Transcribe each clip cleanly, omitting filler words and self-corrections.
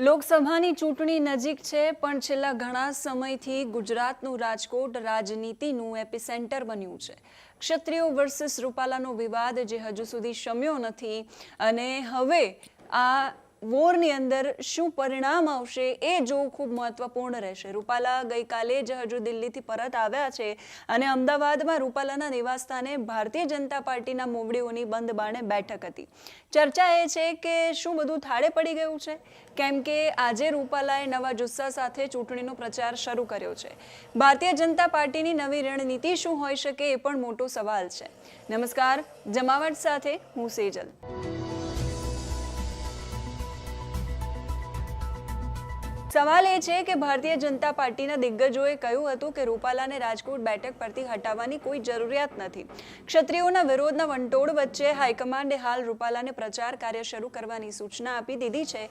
લોકસભાની ચૂંટણી નજીક છે, પણ છેલ્લા ઘણા સમયથી ગુજરાતનું રાજકોટ રાજનીતિનું એપિસેન્ટર બન્યું છે. ક્ષત્રિયો વર્સિસ રૂપાલાનો વિવાદ જે હજુ સુધી શમ્યો નથી અને હવે આ વોરની અંદર શું પરિણામ આવશે એ જોવું ખૂબ મહત્વપૂર્ણ રહેશે. રૂપાલા ગઈકાલે જ હજુ દિલ્હીથી પરત આવ્યા છે અને અમદાવાદમાં રૂપાલાના નિવાસસ્થાને ભારતીય જનતા પાર્ટીના મોવડીઓની બંધ બારણે બેઠક હતી. ચર્ચા એ છે કે શું બધું થાળે પડી ગયું છે, કેમ કે આજે રૂપાલાએ નવા જુસ્સા સાથે ચૂંટણીનો પ્રચાર શરૂ કર્યો છે. ભારતીય જનતા પાર્ટીની નવી રણનીતિ શું હોઈ શકે એ પણ મોટો સવાલ છે. નમસ્કાર, જમાવટ સાથે હું સેજલ. સવાલ એ છે કે ભારતીય જનતા પાર્ટીના દિગ્ગજોએ કહ્યું હતું કે રૂપાલાને રાજકોટ બેઠક પરથી હટાવવાની કોઈ જરૂરિયાત નથી. ક્ષત્રિયોના વિરોધના વંટોળ વચ્ચે હાઈકમાન્ડે હાલ રૂપાલાને પ્રચાર કાર્ય શરૂ કરવાની સૂચના આપી દીધી છે.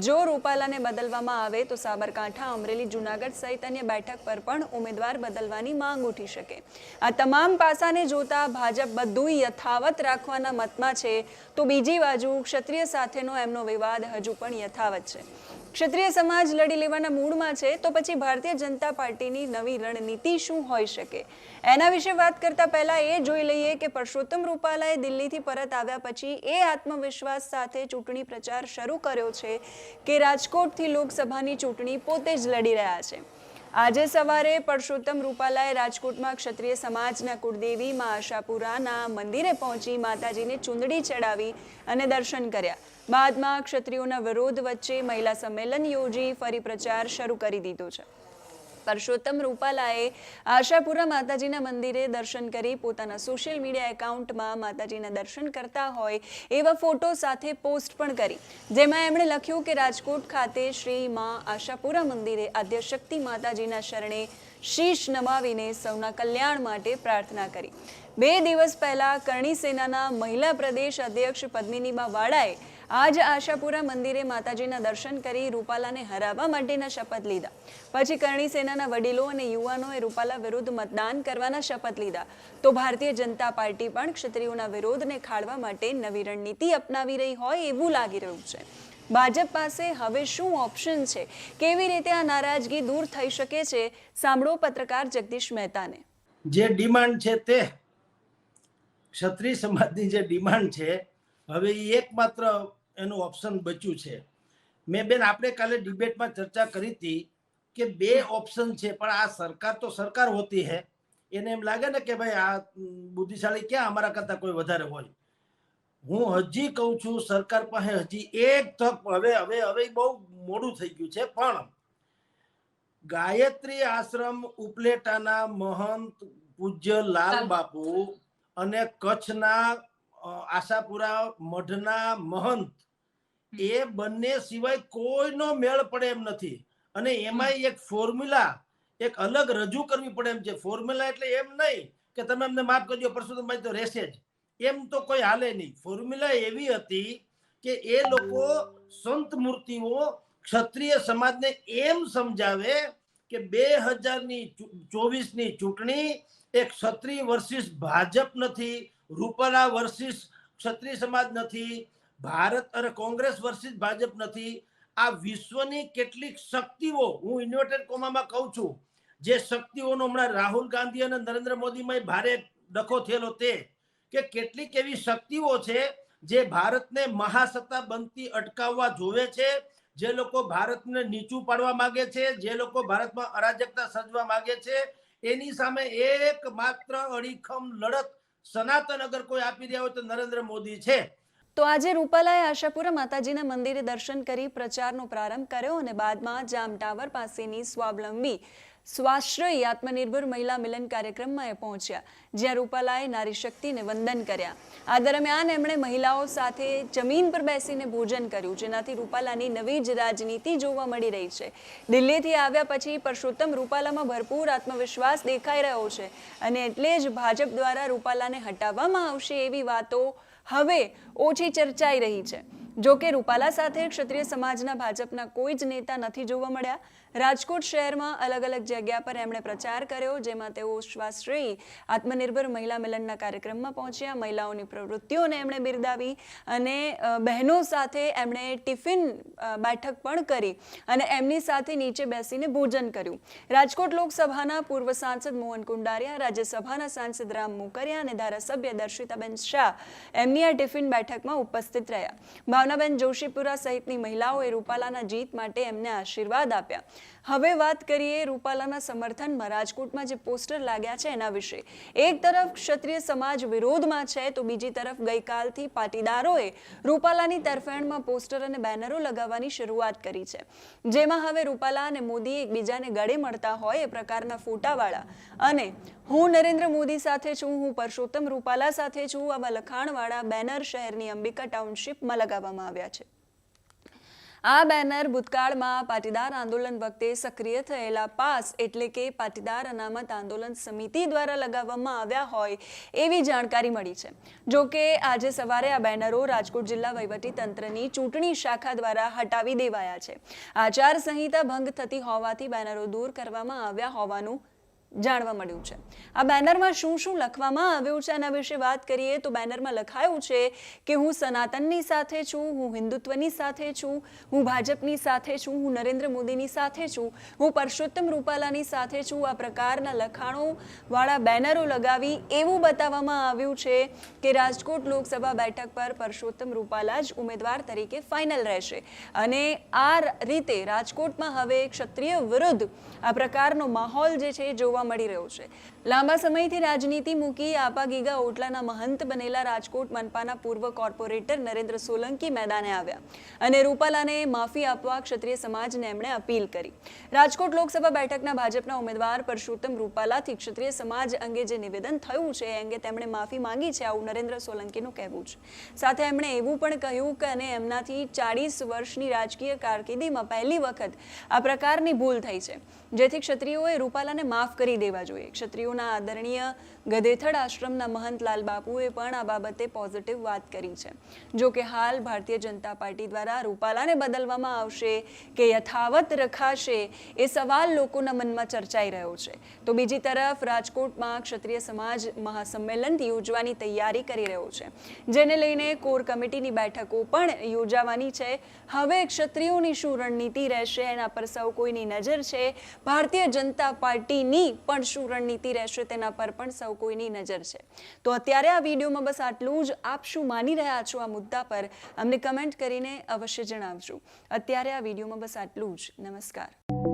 જો રૂપાલાને બદલવામાં આવે તો સાબરકાંઠા, અમરેલી, જૂનાગઢ સહિત અન્ય બેઠક પર પણ ઉમેદવાર બદલવાની માંગ ઉઠી શકે. આ તમામ પાસાને જોતા ભાજપ બધું યથાવત રાખવાના મતમાં છે, તો બીજી બાજુ ક્ષત્રિય સાથેનો એમનો વિવાદ હજુ પણ યથાવત છે. ક્ષત્રિય સમાજ લડી લેવાના મૂડમાં છે, તો પછી ભારતીય જનતા પાર્ટીની નવી રણનીતિ શું હોઈ શકે? એના વિશે વાત કરતા પહેલા એ જોઈ લઈએ કે પરસોત્તમ રૂપાલાએ દિલ્હીથી પરત આવ્યા પછી એ આત્મવિશ્વાસ સાથે ચૂંટણી પ્રચાર શરૂ કર્યો છે કે રાજકોટથી લોકસભાની ચૂંટણી પોતે જ લડી રહ્યા છે. આજે સવારે પરસોત્તમ રૂપાલાએ રાજકોટમાં ક્ષત્રિય સમાજના કુળદેવી માં આશાપુરાના મંદિરે પહોંચી માતાજીને ચુંદડી ચડાવી અને દર્શન કર્યા. બાદમાં ક્ષત્રિયોના વિરોધ વચ્ચે મહિલા સંમેલન યોજી ફરી પ્રચાર શરૂ કરી દીધો છે. પરસોત્તમ રૂપાલાએ આશાપુરા માતાજીના મંદિરે દર્શન કરી પોતાના સોશિયલ મીડિયા એકાઉન્ટમાં માતાજીના દર્શન કરતા હોય એવા ફોટો સાથે પોસ્ટ પણ કરી, જેમાં એમણે લખ્યું કે રાજકોટ ખાતે શ્રી માં આશાપુરા મંદિરે આદ્યશક્તિ માતાજીના શરણે શીશ નમાવીને સૌના કલ્યાણ માટે પ્રાર્થના કરી. 2 દિવસ પહેલા કરણી સેનાના મહિલા પ્રદેશ અધ્યક્ષ પદ્મિનીબા વાળાએ આજ આશાપુરા મંદિરે માતાજીના દર્શન કરી રૂપાલાને હરાવવા માટેના શપથ લીધા. પછી કરણી સેનાના વડીલો અને યુવાનોએ રૂપાલા વિરુદ્ધ મતદાન કરવાના શપથ લીધા. તો ભારતીય જનતા પાર્ટી પણ ક્ષત્રિયોના વિરોધને ખાળવા માટે નવી રણનીતિ અપનાવી રહી હોય એવું લાગી રહ્યું છે. ભાજપ પાસે હવે શું ઓપ્શન છે? કેવી રીતે આ નારાજગી દૂર થઈ શકે છે? સાંભળો પત્રકાર જગદીશ મહેતાને. જે ડિમાન્ડ છે તે ક્ષત્રિય સમાજની જે ડિમાન્ડ છે, હવે એ એકમાત્ર એનું ઓપ્શન બચ્યું છે. મેં બેન આપણે કાલે ડિબેટમાં ચર્ચા કરી હતી કે 2 ઓપ્શન છે, પણ આ સરકાર તો સરકાર હોતી હે, એને એમ લાગે ને કે ભાઈ આ બુદ્ધિશાળી ક્યાં અમારા કરતા કોઈ વધારે હોય. હું હજી કહું છું સરકાર પાસે હજી એક તક, હવે બહુ મોડું થઈ ગયું છે, પણ ગાયત્રી આશ્રમ ઉપલેટાના મહંત પૂજ્ય લાલ બાપુ અને કચ્છના આશાપુરા મઢના મહંત, એ બંને સિવાય કોઈનો મેળ પડે એમ નથી. અને એમાં એક ફોર્મ્યુલા એક અલગ રજૂ કરવી પડે એમ છે. ફોર્મ્યુલા એટલે એમ નહીં કે તમે અમને માફ કરજો પરસોત્તમભાઈ તો રહેશે જ, એમ તો કોઈ હાલે નહીં. ફોર્મ્યુલા એવી હતી કે એ લોકો સંત મૂર્તિઓ ક્ષત્રિય સમાજને એમ સમજાવે કે 2024ની ચૂંટણી એ ક્ષત્રિય વર્સિસ ભાજપ નથી, રૂપાલા વર્સિસ ક્ષત્રિય સમાજ નથી, ભારત અને કોંગ્રેસ વર્સિસ ભાજપ નથી. આ વિશ્વની કેટલીક શક્તિઓ, હું ઇન્વર્ટેડ કોમામાં કહું છું, જે શક્તિઓનો હમણાં રાહુલ ગાંધી અને નરેન્દ્ર મોદીમાં ભારે ડખો થયેલો, તે કે કેટલીક એવી શક્તિઓ છે જે ભારતને મહાસત્તા બનતી અટકાવવા જોવે છે, જે લોકો ભારતને નીચું પાડવા માંગે છે, જે લોકો ભારતમાં અરાજકતા સર્જવા માંગે છે, એની સામે એકમાત્ર અડીખમ લડત સનાતન અગર કોઈ આપી રહ્યા હોય તો નરેન્દ્ર મોદી છે. તો આજે રૂપાલાએ આશાપુરા માતાજીના મંદિરે દર્શન કરી પ્રચારનો પ્રારંભ કર્યો અને બાદમાં જામ ટાવર પાસેની સ્વાવલંબી સ્વાશ્રય આત્મનિર્ભર મહિલા મિલન કાર્યક્રમમાં એ પહોંચ્યા, જ્યાં રૂપાલાએ નારી શક્તિને વંદન કર્યા. આ દરમિયાન એમણે મહિલાઓ સાથે જમીન પર બેસીને ભોજન કર્યું, જેનાથી રૂપાલાની નવી જ રાજનીતિ જોવા મળી રહી છે. દિલ્હીથી આવ્યા પછી પરસોત્તમ રૂપાલામાં ભરપૂર આત્મવિશ્વાસ દેખાઈ રહ્યો છે અને એટલે જ ભાજપ દ્વારા રૂપાલાને હટાવવામાં આવશે એવી વાતો હવે ઓછી ચર્ચાઈ રહી છે. જો કે રૂપાલા સાથે ક્ષત્રિય સમાજના ભાજપના કોઈ જ નેતા નથી જોવા મળ્યા. રાજકોટ શહેરમાં અલગ અલગ જગ્યા પર એમણે પ્રચાર કર્યો, જેમાં તેઓ શ્વાશ્રયી આત્મનિર્ભર મહિલા મિલનના કાર્યક્રમમાં પહોંચ્યા. મહિલાઓની પ્રવૃત્તિઓને એમણે બિરદાવી અને બહેનો સાથે એમણે ટિફિન બેઠક પણ કરી અને એમની સાથે નીચે બેસીને ભોજન કર્યું. રાજકોટ લોકસભાના પૂર્વ સાંસદ મોહન કુંડારિયા, રાજ્યસભાના સાંસદ રામ મોકરિયા અને ધારાસભ્ય દર્શિતાબેન શાહ એમની આ ટિફિન બેઠકમાં ઉપસ્થિત રહ્યા. ભાવનાબેન જોશીપુરા સહિતની મહિલાઓએ રૂપાલાના જીત માટે એમને આશીર્વાદ આપ્યા. હવે વાત કરીએ રૂપાલાના સમર્થનમાં રાજકોટમાં જે પોસ્ટર લાગ્યા છે એના વિશે. એક તરફ ક્ષત્રિય સમાજ વિરોધમાં છે, તો બીજી તરફ ગઈકાલથી પાટીદારોએ રૂપાલાની તરફેણમાં પોસ્ટર અને બેનરો લગાવવાની શરૂઆત કરી છે, જેમાં હવે રૂપાલા અને મોદી એકબીજાને ગળે મળતા હોય એ પ્રકારના ફોટાવાળા અને હું નરેન્દ્ર મોદી સાથે છું, હું પરસોત્તમ રૂપાલા સાથે છું આવા લખાણવાળા બેનર શહેરની અંબિકા ટાઉનશીપમાં લગાવવામાં આવ્યા છે. આ બેનર ભૂતકાળમાં પાટીદાર આંદોલન વખતે સક્રિય થયેલા પાસ એટલે કે પાટીદાર અનામત આંદોલન સમિતિ દ્વારા લગાવવામાં આવ્યા હોય એવી જાણકારી મળી છે. જો કે આજે સવારે આ બેનરો રાજકોટ જિલ્લા વહીવટીતંત્રની ચૂંટણી શાખા દ્વારા હટાવી દેવાયા છે. આચારસંહિતા ભંગ થતી હોવાથી બેનરો દૂર કરવામાં આવ્યા હોવાનું જાણવા મળ્યું છે. આ બેનરમાં શું શું લખવામાં આવ્યું છે એના વિશે વાત કરીએ તો બેનરમાં લખાયું છે કે હું સનાતનની સાથે છું, હું હિન્દુત્વની સાથે છું, હું ભાજપની સાથે છું, હું નરેન્દ્ર મોદીની સાથે છું, હું પરસોત્તમ રૂપાલાની સાથે છું. આ પ્રકારના લખાણો વાળા બેનરો લગાવી એવું બતાવવામાં આવ્યું છે કે રાજકોટ લોકસભા બેઠક પર પરસોત્તમ રૂપાલા જ ઉમેદવાર તરીકે ફાઇનલ રહેશે અને આ રીતે રાજકોટમાં હવે ક્ષત્રિય વિરુદ્ધ આ પ્રકારનો માહોલ જે છે જોવા મળી રહ્યો છે. લાંબા સમયથી રાજનીતિ મૂકી આપા ગીગા ઓટલાના મહંત બનેલા રાજકોટ મનપાના પૂર્વ કોર્પોરેટર નરેન્દ્ર સોલંકી મેદાને આવ્યા અને રૂપાલાને માફી આપવા ક્ષત્રિય સમાજને એમણે અપીલ કરી. રાજકોટ લોકસભા બેઠકના ભાજપના ઉમેદવાર પરસોત્તમ રૂપાલાથી ક્ષત્રિય સમાજ અંગે જે નિવેદન થયું છે એ અંગે તેમણે માફી માંગી છે, આવું નરેન્દ્ર સોલંકીનું કહેવું છે. સાથે એમણે એવું પણ કહ્યું કે અને એમનાથી 40 વર્ષની રાજકીય કારકિર્દીમાં પહેલી વખત આ પ્રકારની ભૂલ થઈ છે, જેથી ક્ષત્રિયોએ રૂપાલાને માફ કરી દેવા જોઈએ. ક્ષત્રિયોના આદરણીય ગધેથડ આશ્રમના મહંત લાલ બાપુએ પણ આ બાબતે પોઝિટિવ વાત કરી છે. જો કે હાલ ભારતીય જનતા પાર્ટી દ્વારા રૂપાલાને બદલવામાં આવશે કે યથાવત રખાશે એ સવાલ લોકોના મનમાં ચર્ચાઈ રહ્યો છે. તો બીજી તરફ રાજકોટમાં ક્ષત્રિય સમાજ મહાસંમેલન યોજવાની તૈયારી કરી રહ્યો છે, જેને લઈને કોર કમિટીની બેઠકો પણ યોજાવાની છે. હવે ક્ષત્રિયોની શું રણનીતિ રહેશે એના પર સૌ કોઈની નજર છે. ભારતીય જનતા પાર્ટીની પણ શું રણનીતિ રહેશે તેના પર પણ સૌ કોઈની નજર છે. તો અત્યારે આ વિડીયોમાં બસ આટલું જ. આપ શું માની રહ્યા છો આ મુદ્દા પર અમને કમેન્ટ કરીને અવશ્ય જણાવજો. અત્યારે આ વિડીયોમાં બસ આટલું જ. નમસ્કાર.